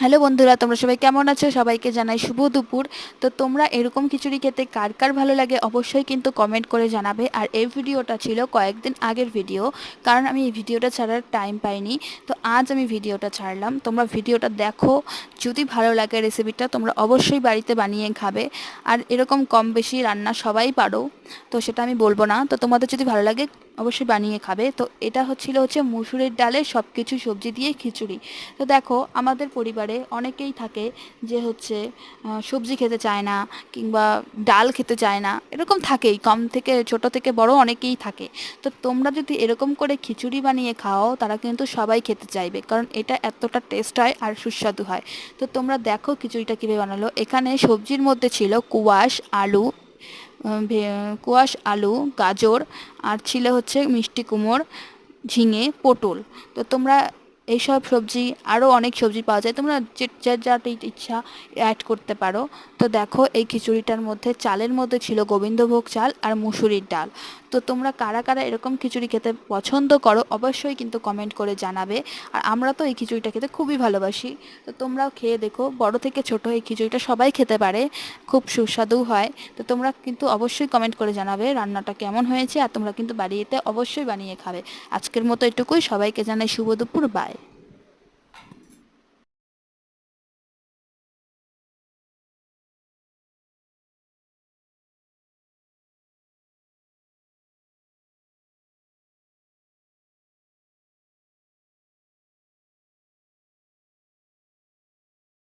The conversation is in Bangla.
হ্যালো বন্ধুরা, তোমরা সবাই কেমন আছো? সবাইকে জানাই শুভ দুপুর। তো তোমরা এরকম খিচুড়ি খেতে কার কার ভালো লাগে অবশ্যই কিন্তু কমেন্ট করে জানাবে। আর এই ভিডিওটা ছিল কয়েকদিন আগের ভিডিও, কারণ আমি এই ভিডিওটা ছাড়ার টাইম পাইনি। তো আজ আমি ভিডিওটা ছাড়লাম, তোমরা ভিডিওটা দেখো। যদি ভালো লাগে রেসিপিটা তোমরা অবশ্যই বাড়িতে বানিয়ে খাবে। আর এরকম কম বেশি রান্না সবাই পারো, তো সেটা আমি বলবো না। তো তোমাদের যদি ভালো লাগে অবশ্যই বানিয়ে খাবে। তো এটা হচ্ছে মুসুরির ডালের সব কিছু সবজি দিয়ে খিচুড়ি। তো দেখো, আমাদের পরিবারে অনেকেই থাকে যে সবজি খেতে চায় না, কিংবা ডাল খেতে চায় না, এরকম থাকেই, কম থেকে ছোট থেকে বড় অনেকেই থাকে। তো তোমরা যদি এরকম করে খিচুড়ি বানিয়ে খাও তারা কিন্তু সবাই খেতে চাইবে, কারণ এটা এতটা টেস্ট হয় আর সুস্বাদু হয়। তো তোমরা দেখো খিচুড়িটা কীভাবে বানালো। এখানে সবজির মধ্যে ছিল কুয়াশ আলু, কুয়াশ আলু, গাজর, আর ছিল মিষ্টি কুমড়, ঝিঙে, পটল। তো তোমরা এইসব সবজি, আরও অনেক সবজি পাওয়া যায়, তোমরা যে যার যার ইচ্ছা অ্যাড করতে পারো। তো দেখো, এই খিচুড়িটার মধ্যে চালের মধ্যে ছিল গোবিন্দভোগ চাল আর মুসুরির ডাল। তো তোমরা কারা কারা এরকম খিচুড়ি খেতে পছন্দ করো অবশ্যই কিন্তু কমেন্ট করে জানাবে। আর আমরা তো এই খিচুড়িটা খেতে খুবই ভালোবাসি। তো তোমরাও খেয়ে দেখো, বড় থেকে ছোট এই খিচুড়িটা সবাই খেতে পারে, খুব সুস্বাদু হয়। তো তোমরা কিন্তু অবশ্যই কমেন্ট করে জানাবে রান্নাটা কেমন হয়েছে, আর তোমরা কিন্তু বাড়িতে অবশ্যই বানিয়ে খাবে। আজকের মতো এটুকুই, সবাইকে জানাই শুভ দুপুর, বাই।